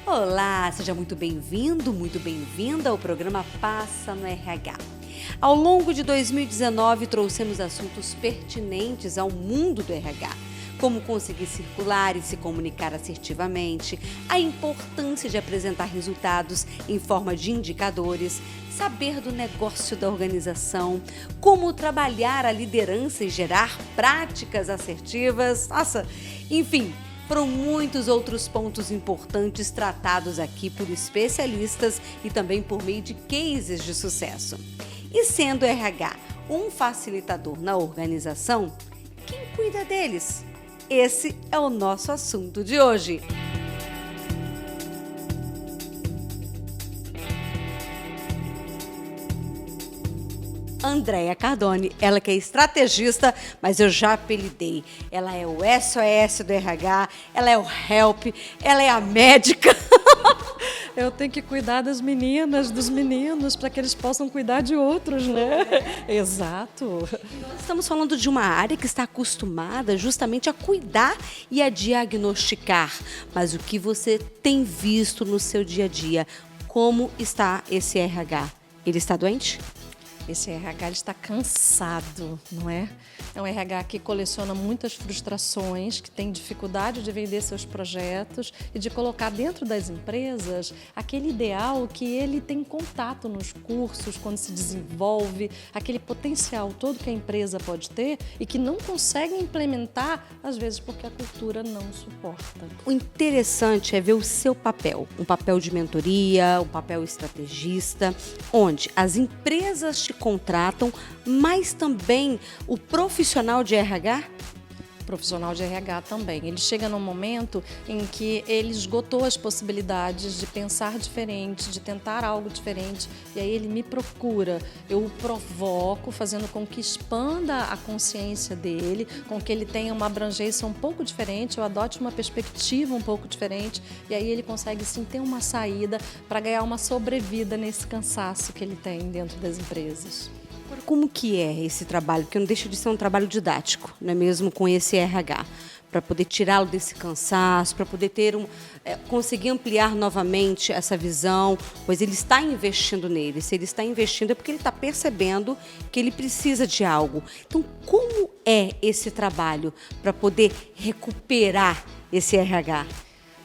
Olá, seja muito bem-vindo, muito bem-vinda ao programa Passa no RH. Ao longo de 2019, trouxemos assuntos pertinentes ao mundo do RH, como conseguir circular e se comunicar assertivamente, a importância de apresentar resultados em forma de indicadores, saber do negócio da organização, como trabalhar a liderança e gerar práticas assertivas, enfim, foram muitos outros pontos importantes tratados aqui por especialistas e também por meio de cases de sucesso. E sendo o RH um facilitador na organização, quem cuida deles? Esse é o nosso assunto de hoje. Andréia Cardone, ela que é estrategista, mas eu já apelidei. Ela é o SOS do RH, ela é o HELP, ela é a médica. Eu tenho que cuidar das meninas, dos meninos, para que eles possam cuidar de outros, né? Exato. Nós estamos falando de uma área que está acostumada justamente a cuidar e a diagnosticar. Mas o que você tem visto no seu dia a dia? Como está esse RH? Ele está doente? Esse RH ele está cansado, não é? É um RH que coleciona muitas frustrações, que tem dificuldade de vender seus projetos e de colocar dentro das empresas aquele ideal que ele tem contato nos cursos, quando se desenvolve, aquele potencial todo que a empresa pode ter e que não consegue implementar, às vezes porque a cultura não suporta. O interessante é ver o seu papel, um papel de mentoria, um papel estrategista, onde as empresas te contratam, mas também o profissional de RH? Profissional de RH também. Ele chega num momento em que ele esgotou as possibilidades de pensar diferente, de tentar algo diferente, e aí ele me procura. Eu o provoco, fazendo com que expanda a consciência dele, com que ele tenha uma abrangência um pouco diferente, eu adote uma perspectiva um pouco diferente, e aí ele consegue sim ter uma saída para ganhar uma sobrevida nesse cansaço que ele tem dentro das empresas. Agora, como que é esse trabalho? Porque não deixa de ser um trabalho didático, não é mesmo, com esse RH, para poder tirá-lo desse cansaço, para poder conseguir ampliar novamente essa visão, pois ele está investindo nele. Se ele está investindo é porque ele está percebendo que ele precisa de algo. Então, como é esse trabalho para poder recuperar esse RH?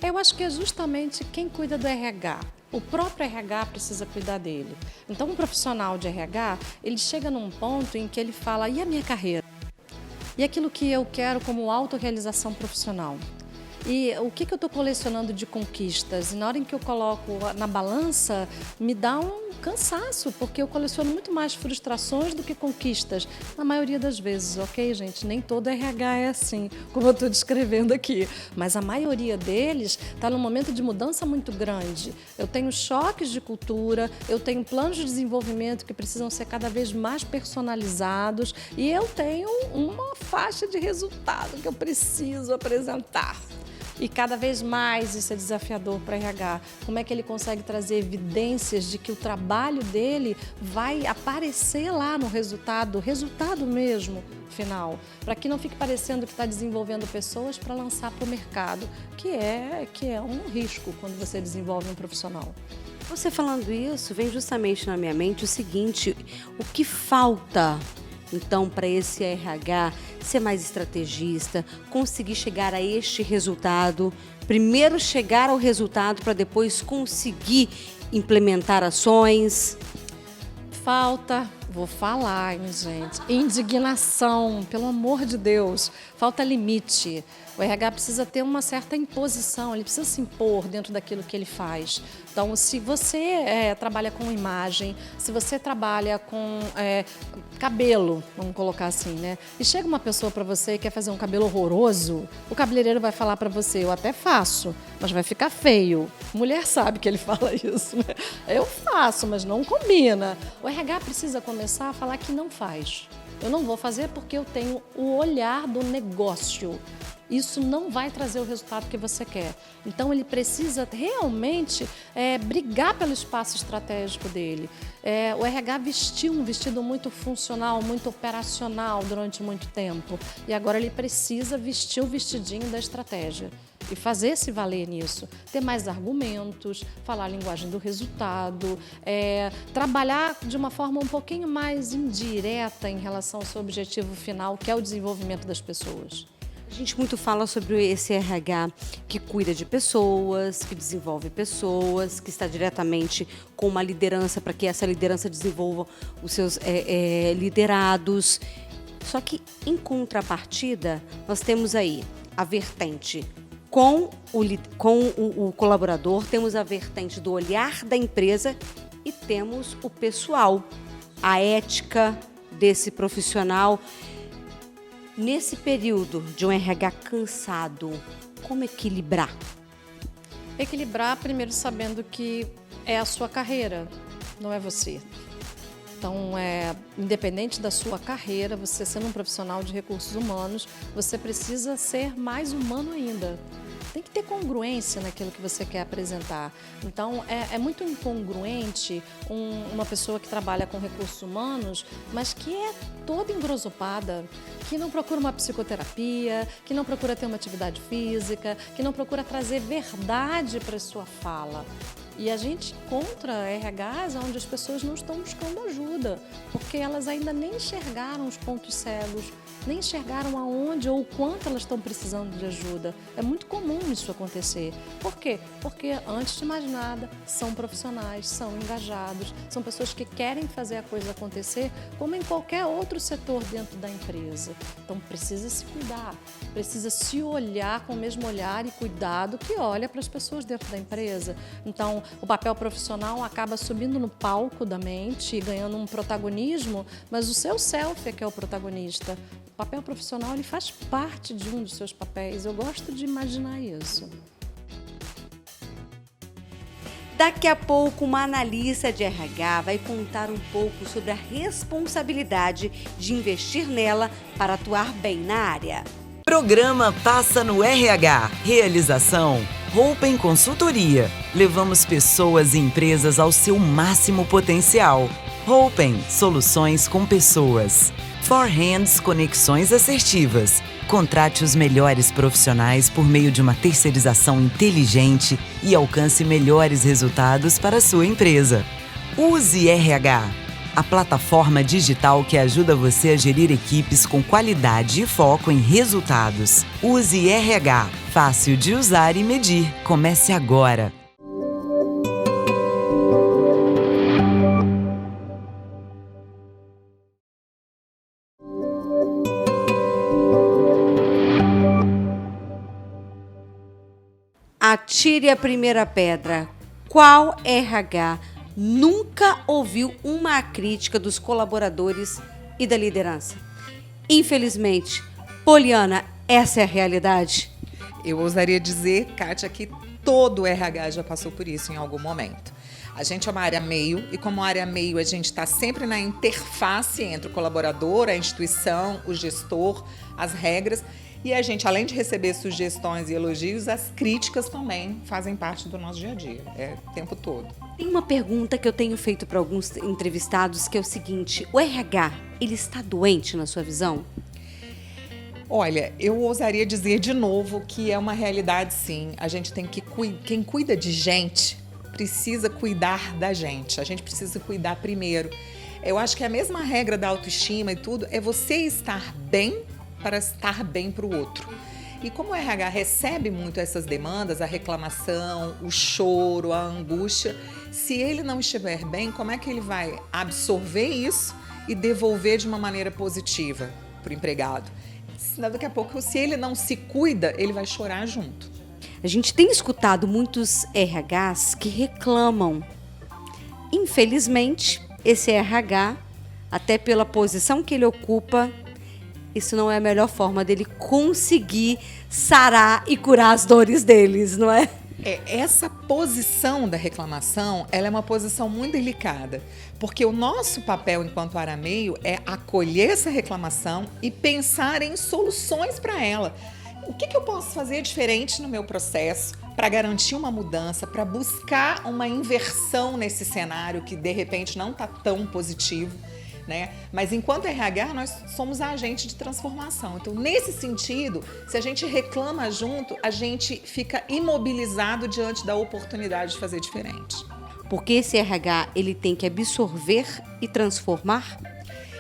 Eu acho que é justamente quem cuida do RH. O próprio RH precisa cuidar dele. Então, um profissional de RH, ele chega num ponto em que ele fala, e a minha carreira? E aquilo que eu quero como autorrealização profissional? E o que eu estou colecionando de conquistas? E na hora em que eu coloco na balança, me dá um cansaço, porque eu coleciono muito mais frustrações do que conquistas. Na maioria das vezes, ok, gente? Nem todo RH é assim, como eu estou descrevendo aqui. Mas a maioria deles está num momento de mudança muito grande. Eu tenho choques de cultura, eu tenho planos de desenvolvimento que precisam ser cada vez mais personalizados e eu tenho uma faixa de resultado que eu preciso apresentar. E cada vez mais isso é desafiador para o RH. Como é que ele consegue trazer evidências de que o trabalho dele vai aparecer lá no resultado mesmo final, para que não fique parecendo que está desenvolvendo pessoas para lançar para o mercado, que é um risco quando você desenvolve um profissional. Você falando isso, vem justamente na minha mente o seguinte, o que falta então para esse RH ser mais estrategista, conseguir chegar a este resultado, primeiro chegar ao resultado para depois conseguir implementar ações? Falta, vou falar, hein, gente, indignação, pelo amor de Deus, falta limite. O RH precisa ter uma certa imposição, ele precisa se impor dentro daquilo que ele faz. Então, se você trabalha com imagem, se você trabalha com cabelo, vamos colocar assim, né? E chega uma pessoa para você e quer fazer um cabelo horroroso, o cabeleireiro vai falar para você, eu até faço, mas vai ficar feio. Mulher sabe que ele fala isso, né? Eu faço, mas não combina. O RH precisa começar a falar que não faz. Eu não vou fazer porque eu tenho o olhar do negócio. isso não vai trazer o resultado que você quer. Então, ele precisa realmente brigar pelo espaço estratégico dele. O RH vestiu um vestido muito funcional, muito operacional durante muito tempo. E agora ele precisa vestir o vestidinho da estratégia e fazer se valer nisso, ter mais argumentos, falar a linguagem do resultado, trabalhar de uma forma um pouquinho mais indireta em relação ao seu objetivo final, que é o desenvolvimento das pessoas. A gente muito fala sobre esse RH que cuida de pessoas, que desenvolve pessoas, que está diretamente com uma liderança para que essa liderança desenvolva os seus liderados. Só que, em contrapartida, nós temos aí a vertente com o colaborador, temos a vertente do olhar da empresa e temos o pessoal, a ética desse profissional. Nesse período de um RH cansado, como equilibrar? Equilibrar primeiro sabendo que é a sua carreira, não é você. Então, independente da sua carreira, você sendo um profissional de recursos humanos, você precisa ser mais humano ainda. Tem que ter congruência naquilo que você quer apresentar. Então, é muito incongruente uma pessoa que trabalha com recursos humanos, mas que é toda engrosopada, que não procura uma psicoterapia, que não procura ter uma atividade física, que não procura trazer verdade para a sua fala. E a gente encontra RHs onde as pessoas não estão buscando ajuda, porque elas ainda nem enxergaram os pontos cegos, nem enxergaram aonde ou o quanto elas estão precisando de ajuda. É muito comum isso acontecer. Por quê? Porque, antes de mais nada, são profissionais, são engajados, são pessoas que querem fazer a coisa acontecer, como em qualquer outro setor dentro da empresa. Então, precisa se cuidar, precisa se olhar com o mesmo olhar e cuidado que olha para as pessoas dentro da empresa. Então, o papel profissional acaba subindo no palco da mente e ganhando um protagonismo, mas o seu self é que é o protagonista. O papel profissional ele faz parte de um dos seus papéis. Eu gosto de imaginar isso. Daqui a pouco, uma analista de RH vai contar um pouco sobre a responsabilidade de investir nela para atuar bem na área. Programa Passa no RH. Realização Hopen Consultoria. Levamos pessoas e empresas ao seu máximo potencial. Hopen, soluções com pessoas. Forhands, conexões assertivas. Contrate os melhores profissionais por meio de uma terceirização inteligente e alcance melhores resultados para a sua empresa. Use RH, a plataforma digital que ajuda você a gerir equipes com qualidade e foco em resultados. Use RH, fácil de usar e medir. Comece agora. Atire a primeira pedra. Qual RH nunca ouviu uma crítica dos colaboradores e da liderança? Infelizmente, Poliana, essa é a realidade. Eu ousaria dizer, Kátia, que todo RH já passou por isso em algum momento. A gente é uma área meio e como área meio a gente está sempre na interface entre o colaborador, a instituição, o gestor, as regras. E a gente, além de receber sugestões e elogios, as críticas também fazem parte do nosso dia a dia, o tempo todo. Tem uma pergunta que eu tenho feito para alguns entrevistados, que é o seguinte: o RH, ele está doente na sua visão? Olha, eu ousaria dizer de novo que é uma realidade sim. A gente tem que quem cuida de gente precisa cuidar da gente. A gente precisa cuidar primeiro. Eu acho que a mesma regra da autoestima e tudo é você estar bem para estar bem para o outro. E como o RH recebe muito essas demandas, a reclamação, o choro, a angústia, se ele não estiver bem, como é que ele vai absorver isso e devolver de uma maneira positiva para o empregado? Daqui a pouco, se ele não se cuida, ele vai chorar junto. A gente tem escutado muitos RHs que reclamam. Infelizmente, esse RH, até pela posição que ele ocupa, isso não é a melhor forma dele conseguir sarar e curar as dores deles, não é? Essa posição da reclamação, ela é uma posição muito delicada, porque o nosso papel enquanto área meio é acolher essa reclamação e pensar em soluções para ela. O que eu posso fazer diferente no meu processo para garantir uma mudança, para buscar uma inversão nesse cenário que de repente não está tão positivo, né? Mas enquanto RH, nós somos agente de transformação. Então, nesse sentido, se a gente reclama junto, a gente fica imobilizado diante da oportunidade de fazer diferente. Porque esse RH, ele tem que absorver e transformar?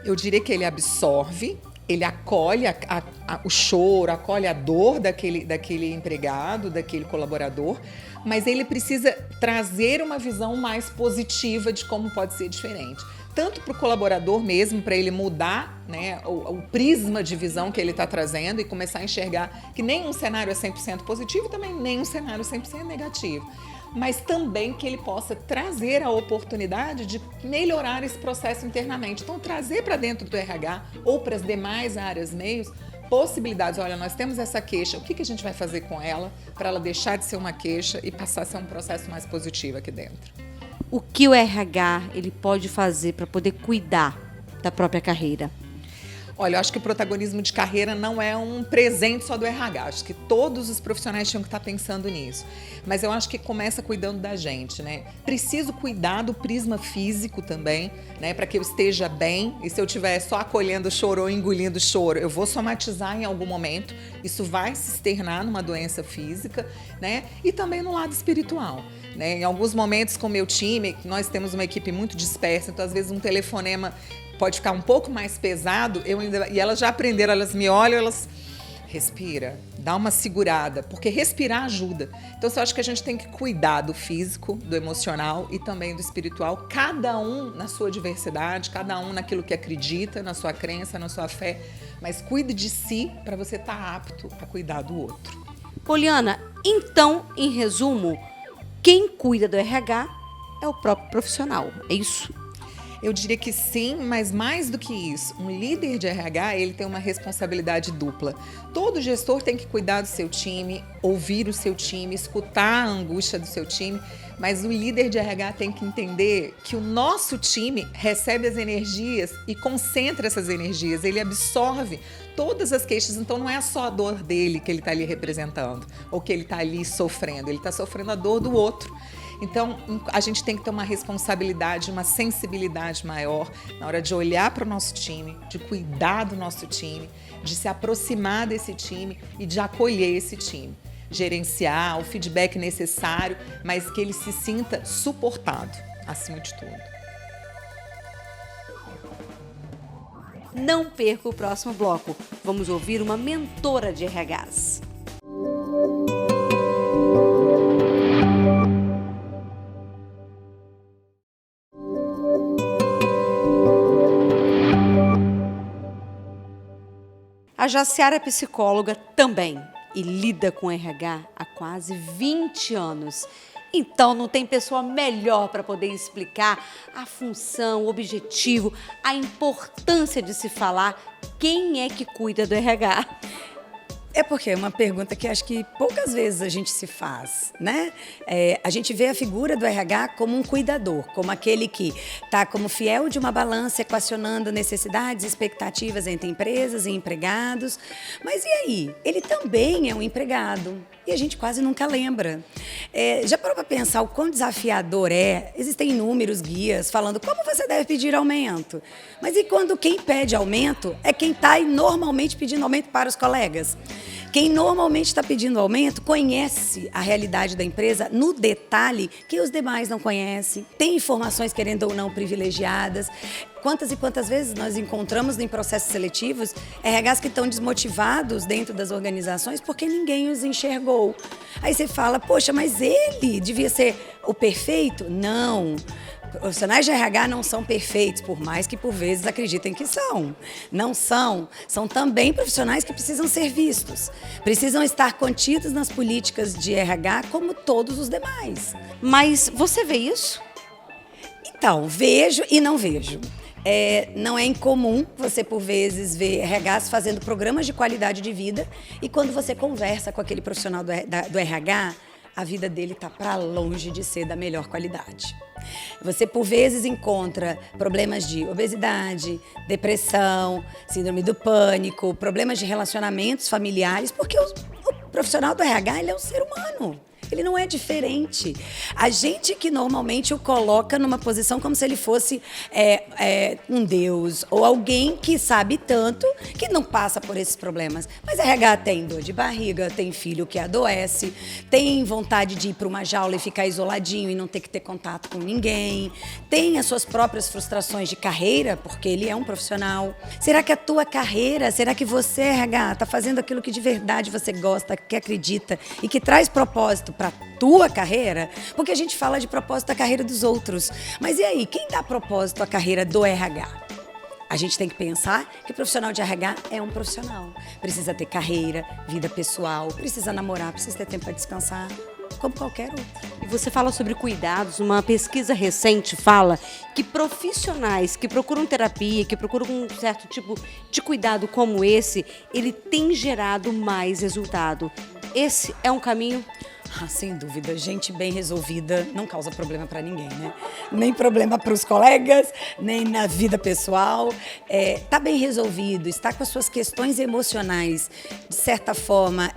Eu diria que ele absorve, ele acolhe o choro, acolhe a dor daquele empregado, daquele colaborador, mas ele precisa trazer uma visão mais positiva de como pode ser diferente. Tanto para o colaborador mesmo, para ele mudar, né, o prisma de visão que ele está trazendo e começar a enxergar que nenhum cenário é 100% positivo, também nenhum cenário é 100% negativo. Mas também que ele possa trazer a oportunidade de melhorar esse processo internamente. Então, trazer para dentro do RH ou para as demais áreas, meios, possibilidades. Olha, nós temos essa queixa, o que a gente vai fazer com ela para ela deixar de ser uma queixa e passar a ser um processo mais positivo aqui dentro? O que o RH ele pode fazer para poder cuidar da própria carreira? Olha, eu acho que o protagonismo de carreira não é um presente só do RH. Acho que todos os profissionais tinham que estar pensando nisso. Mas eu acho que começa cuidando da gente, né? Preciso cuidar do prisma físico também, né? Para que eu esteja bem. E se eu estiver só acolhendo o choro ou engolindo o choro, eu vou somatizar em algum momento. Isso vai se externar numa doença física, né? E também no lado espiritual, né? Em alguns momentos com o meu time, nós temos uma equipe muito dispersa, então às vezes um telefonema pode ficar um pouco mais pesado, e elas já aprenderam, elas me olham, elas respira, dá uma segurada, porque respirar ajuda. Então, eu acho que a gente tem que cuidar do físico, do emocional e também do espiritual, cada um na sua diversidade, cada um naquilo que acredita, na sua crença, na sua fé, mas cuide de si para você estar apto a cuidar do outro. Poliana, então, em resumo, quem cuida do RH é o próprio profissional, é isso? Eu diria que sim, mas mais do que isso, um líder de RH, ele tem uma responsabilidade dupla. Todo gestor tem que cuidar do seu time, ouvir o seu time, escutar a angústia do seu time, mas o líder de RH tem que entender que o nosso time recebe as energias e concentra essas energias, ele absorve todas as queixas, então não é só a dor dele que ele está ali representando, ou que ele está ali sofrendo, ele está sofrendo a dor do outro. Então, a gente tem que ter uma responsabilidade, uma sensibilidade maior na hora de olhar para o nosso time, de cuidar do nosso time, de se aproximar desse time e de acolher esse time. Gerenciar o feedback necessário, mas que ele se sinta suportado, acima de tudo. Não perca o próximo bloco. Vamos ouvir uma mentora de RHs. A Jaciara é psicóloga também e lida com RH há quase 20 anos. Então, não tem pessoa melhor para poder explicar a função, o objetivo, a importância de se falar quem é que cuida do RH. É porque é uma pergunta que acho que poucas vezes a gente se faz, né? A gente vê a figura do RH como um cuidador, como aquele que está como fiel de uma balança, equacionando necessidades e expectativas entre empresas e empregados. Mas e aí? Ele também é um empregado. E a gente quase nunca lembra. Já parou para pensar o quão desafiador é? Existem inúmeros guias falando como você deve pedir aumento. Mas e quando quem pede aumento é quem está normalmente pedindo aumento para os colegas? Quem normalmente está pedindo aumento conhece a realidade da empresa no detalhe que os demais não conhecem, tem informações, querendo ou não, privilegiadas. Quantas e quantas vezes nós encontramos em processos seletivos RHs que estão desmotivados dentro das organizações porque ninguém os enxergou. Aí você fala, poxa, mas ele devia ser o perfeito? Não. Profissionais de RH não são perfeitos, por mais que por vezes acreditem que são. Não são. São também profissionais que precisam ser vistos. Precisam estar contidos nas políticas de RH como todos os demais. Mas você vê isso? Então, vejo e não vejo. Não é incomum você, por vezes, ver RHs fazendo programas de qualidade de vida e quando você conversa com aquele profissional do RH, a vida dele está para longe de ser da melhor qualidade. Você, por vezes, encontra problemas de obesidade, depressão, síndrome do pânico, problemas de relacionamentos familiares, porque profissional do RH, ele é um ser humano. Ele não é diferente. A gente que normalmente o coloca numa posição como se ele fosse um deus ou alguém que sabe tanto que não passa por esses problemas. Mas RH tem dor de barriga, tem filho que adoece, tem vontade de ir para uma jaula e ficar isoladinho e não ter que ter contato com ninguém, tem as suas próprias frustrações de carreira, porque ele é um profissional. Será que a tua carreira, será que você, RH, está fazendo aquilo que de verdade você gosta, que acredita e que traz propósito para tua carreira? Porque a gente fala de propósito da carreira dos outros. Mas e aí, quem dá propósito à carreira do RH? A gente tem que pensar que o profissional de RH é um profissional. Precisa ter carreira, vida pessoal, precisa namorar, precisa ter tempo para descansar, como qualquer outro. E você fala sobre cuidados. Uma pesquisa recente fala que profissionais que procuram terapia, que procuram um certo tipo de cuidado como esse, ele tem gerado mais resultado. Esse é um caminho? Sem dúvida, gente bem resolvida não causa problema para ninguém, né? Nem problema para os colegas, nem na vida pessoal. Tá bem resolvido, está com as suas questões emocionais, de certa forma,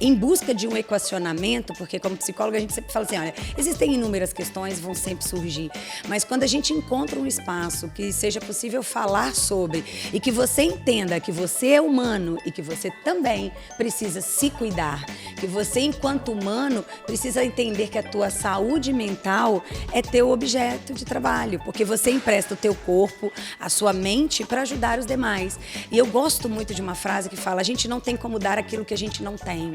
em busca de um equacionamento, porque como psicóloga a gente sempre fala assim, olha, existem inúmeras questões, vão sempre surgir, mas quando a gente encontra um espaço que seja possível falar sobre e que você entenda que você é humano e que você também precisa se cuidar, que você enquanto humano precisa entender que a tua saúde mental é teu objeto de trabalho, porque você empresta o teu corpo, a sua mente para ajudar os demais. E eu gosto muito de uma frase que fala, a gente não tem como dar aquilo que a gente não tem.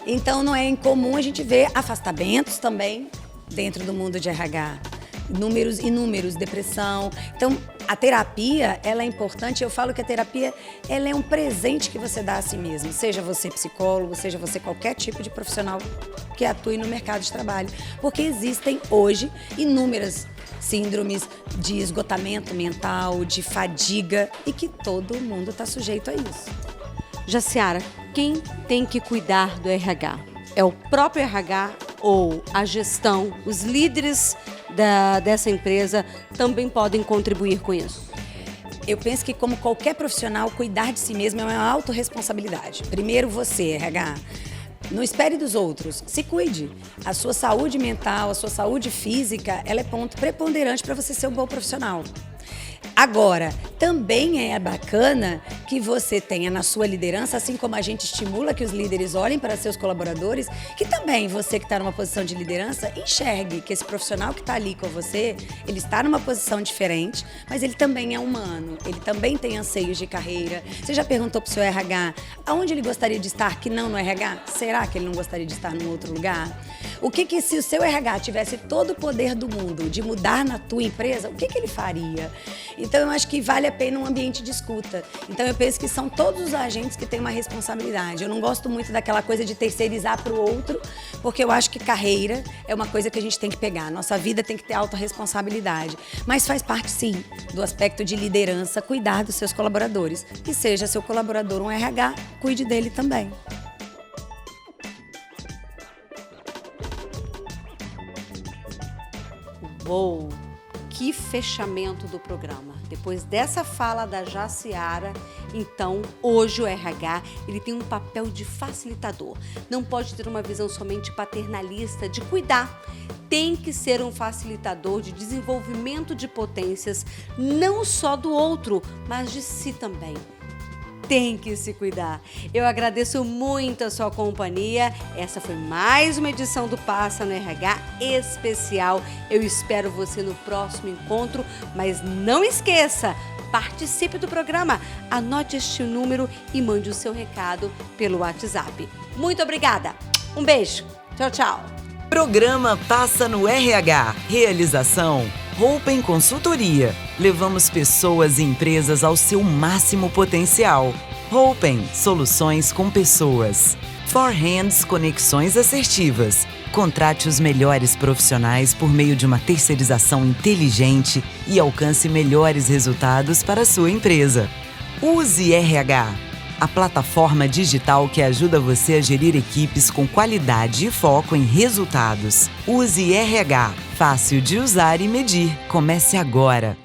Então não é incomum a gente ver afastamentos também dentro do mundo de RH. Inúmeros, depressão. Então, a terapia, ela é importante. Eu falo que a terapia, ela é um presente que você dá a si mesmo. Seja você psicólogo, seja você qualquer tipo de profissional que atue no mercado de trabalho. Porque existem hoje inúmeras síndromes de esgotamento mental, de fadiga e que todo mundo está sujeito a isso. Jaciara, quem tem que cuidar do RH? É o próprio RH ou a gestão, os líderes dessa empresa também podem contribuir com isso? Eu penso que, como qualquer profissional, cuidar de si mesmo é uma autorresponsabilidade. Primeiro você, RH. Não espere dos outros, se cuide. A sua saúde mental, a sua saúde física, ela é ponto preponderante para você ser um bom profissional. Agora, também é bacana que você tenha na sua liderança, assim como a gente estimula que os líderes olhem para seus colaboradores, que também você que está numa posição de liderança, enxergue que esse profissional que está ali com você, ele está numa posição diferente, mas ele também é humano, ele também tem anseios de carreira. Você já perguntou para o seu RH aonde ele gostaria de estar que não no RH? Será que ele não gostaria de estar num outro lugar? O que se o seu RH tivesse todo o poder do mundo de mudar na tua empresa, o que ele faria? Então, eu acho que vale a pena um ambiente de escuta. Então, eu penso que são todos os agentes que têm uma responsabilidade. Eu não gosto muito daquela coisa de terceirizar para o outro, porque eu acho que carreira é uma coisa que a gente tem que pegar. Nossa vida tem que ter autorresponsabilidade. Mas faz parte, sim, do aspecto de liderança, cuidar dos seus colaboradores. Que seja seu colaborador um RH, cuide dele também. Uou! Que fechamento do programa. Depois dessa fala da Jaciara, então, hoje o RH, ele tem um papel de facilitador. Não pode ter uma visão somente paternalista de cuidar. Tem que ser um facilitador de desenvolvimento de potências, não só do outro, mas de si também. Tem que se cuidar. Eu agradeço muito a sua companhia. Essa foi mais uma edição do Passa no RH especial. Eu espero você no próximo encontro, mas não esqueça, participe do programa, anote este número e mande o seu recado pelo WhatsApp. Muito obrigada. Um beijo. Tchau, tchau. Programa Passa no RH. Realização Hopen Consultoria. Levamos pessoas e empresas ao seu máximo potencial. Hopen, soluções com pessoas. For Hands, conexões assertivas. Contrate os melhores profissionais por meio de uma terceirização inteligente e alcance melhores resultados para a sua empresa. Use RH, a plataforma digital que ajuda você a gerir equipes com qualidade e foco em resultados. Use RH, fácil de usar e medir. Comece agora.